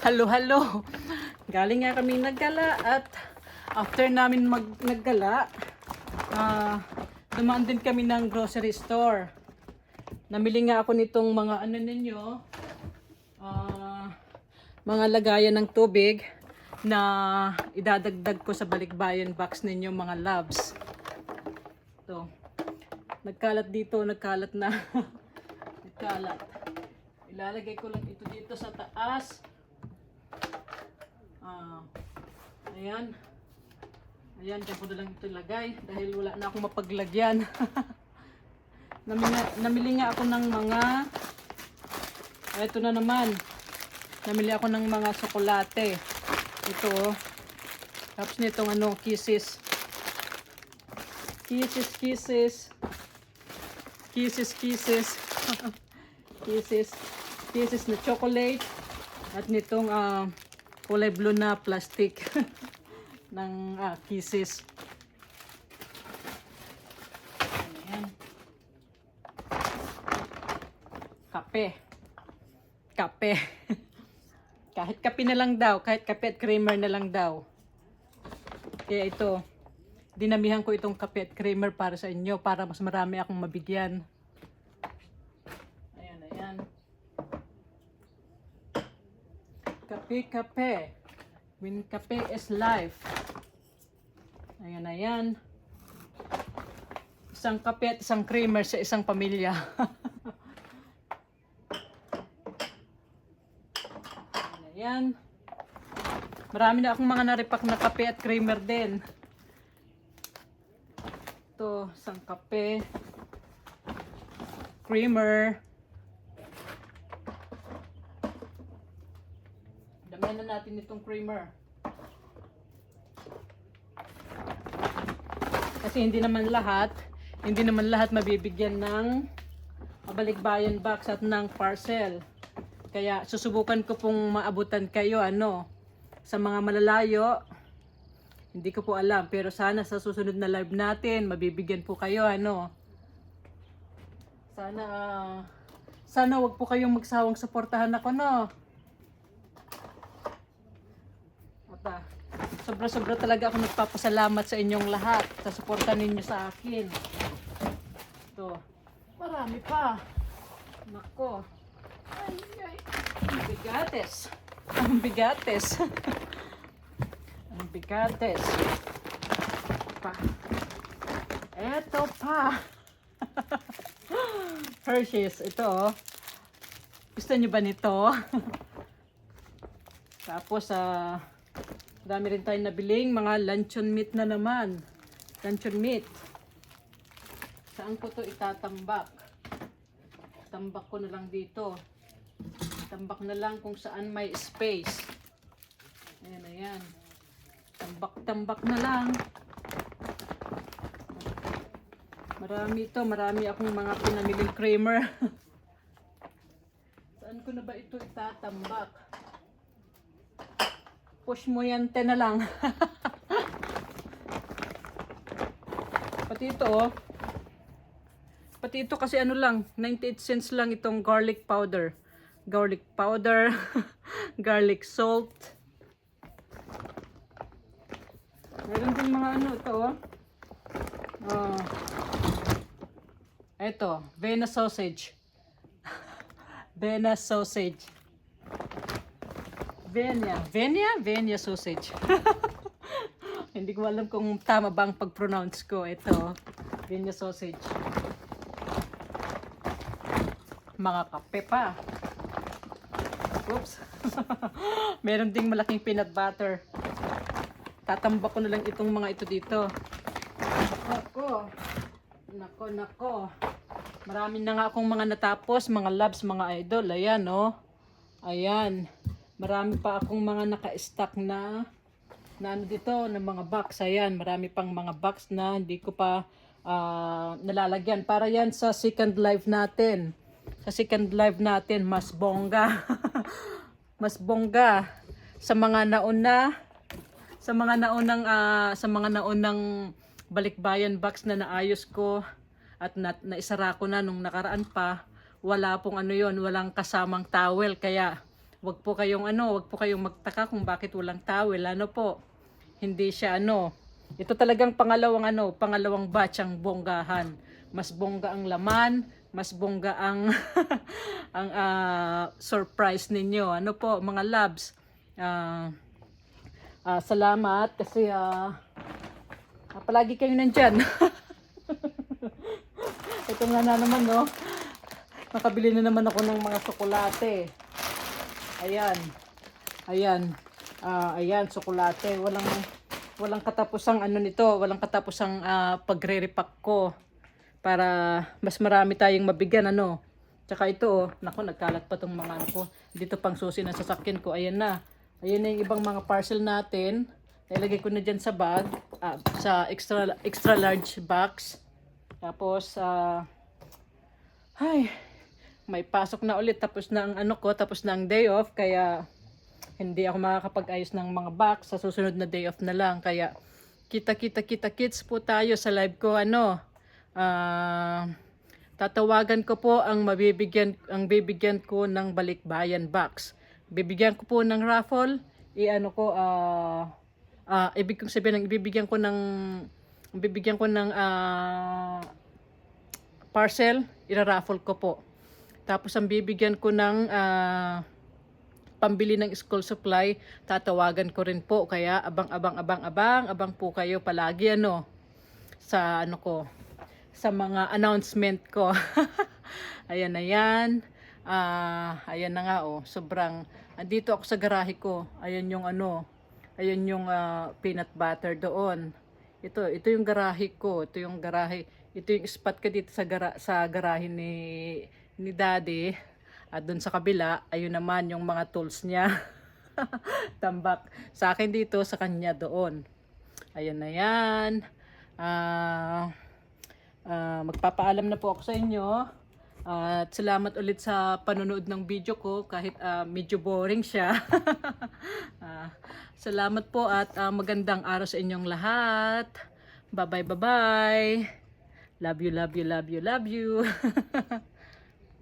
Halo. Galing nga kami naggala at after namin naggala, dumaan din kami ng grocery store. Namili nga ako nitong mga ano ninyo, mga lagayan ng tubig na idadagdag ko sa balikbayan box ninyo mga loves. Ito. Nagkalat dito, nagkalat na. Nagkalat. Ilalagay ko lang ito dito sa taas. Ayan. Ayan, dyan ko na lang ito ilagay dahil wala na akong mapaglagyan. Namili nga ako ng mga, ito na naman. Namili ako ng mga tsokolate. Ito oh. Tapos nitong ano, kisses. Kisses. Kisses na chocolate. At nitong kulay blue na plastic ng kisses. Ayan. Kape. Kahit kape na lang daw, kahit kape at creamer na lang daw. Kaya ito, dinamihan ko itong kape at creamer para sa inyo, para mas marami akong mabigyan. Ayan. Kape. When kape is life. Ayan. Isang kape at isang creamer sa isang pamilya. Ayan. Marami na akong mga naripak na kape at creamer din. Ito, isang kape, creamer. Damihan na natin itong creamer. Kasi hindi naman lahat mabibigyan ng balikbayan box at ng parcel. Kaya susubukan ko pong maabutan kayo sa mga malalayo. Hindi ko po alam, pero sana sa susunod na live natin mabibigyan po kayo Sana wag po kayong magsawang suportahan ako At sobra talaga ako nagpapasalamat sa inyong lahat sa suporta ninyo sa akin. Ito, marami pa. Nako. Ay. Ang bigates. Eto pa. Hershey's. Ito oh. Gusto nyo ba nito? Tapos dami rin tayong nabiling mga luncheon meat na naman. Luncheon meat. Saan ko to itatambak? Tambak ko na lang dito. Tambak na lang kung saan may space. Ayan. Tambak na lang. Marami akong mga pinamiling creamer. Saan ko na ba ito itatambak? Push mo yan, na lang. Pati ito kasi lang, 98 cents lang itong garlic powder, garlic salt. Meron din mga ito ito, Vienna sausage. Vienna sausage. Vienna sausage. Hindi ko alam kung tama bang pag-pronounce ko. Ito, Vienna sausage. Mga kape pa. Oops. Meron ding malaking peanut butter. Tatambak ko na lang itong mga ito dito. Nako. Marami na nga akong mga natapos, mga loves, mga idol. Ayan, Ayan. Marami pa akong mga naka-stack na dito, ng mga box. Ayan, marami pang mga box na hindi ko pa nalalagyan. Para yan sa second live natin. Sa second live natin, mas bongga. Mas bongga. Sa mga naunang balikbayan box na naayos ko at naisara ko na nung nakaraan pa, wala pong walang kasamang towel, kaya Wag po kayong wag po kayong magtaka kung bakit walang towel. Ano po? Hindi siya ito talagang pangalawang batch ang bonggahan. Mas bongga ang laman, mas bongga ang ang surprise ninyo. Ano po, mga loves? Salamat kasi palagi kayo nandyan. Ito nga na naman, no? Nakabili na naman ako ng mga tsokolate. Ayan. Ayan. Ayan, tsokolate. Walang katapusang nito. Walang katapusang pagre-repack ko. Para mas marami tayong mabigyan, Tsaka ito, naku, nagkalat pa tong mga ko. Dito pang susi ng sasakyan ko. Ayan na. Ayan na yung ibang mga parcel natin. Ilagay ko na dyan sa bag. Sa extra large box. Tapos, may pasok na ulit. Tapos na ang tapos na ang day off. Kaya, hindi ako makakapag-ayos ng mga box. Sa susunod na day off na lang. Kaya, kita-kits po tayo sa live ko. Tatawagan ko po ang bibigyan ko ng balikbayan box. Bibigyan ko po ng raffle. Ibig kong sabihin, bibigyan ko ng parcel, ira-raffle ko po. Tapos ang bibigyan ko ng pambili ng school supply, tatawagan ko rin po. Kaya abang po kayo palagi sa sa mga announcement ko. Ayan na yan. Ayan na nga sobrang andito ako sa garahe ko. Ayan yung peanut butter doon. Ito yung garahe ko. Ito yung spot ko dito sa garahe ni Daddy. At doon sa kabila, ayun naman yung mga tools niya. Tambak. Sa akin dito, sa kanya doon. Ayan na yan. Magpapaalam na po ako sa inyo. At salamat ulit sa panonood ng video ko kahit medyo boring siya. Salamat po at magandang araw sa inyong lahat. Bye bye. Love you.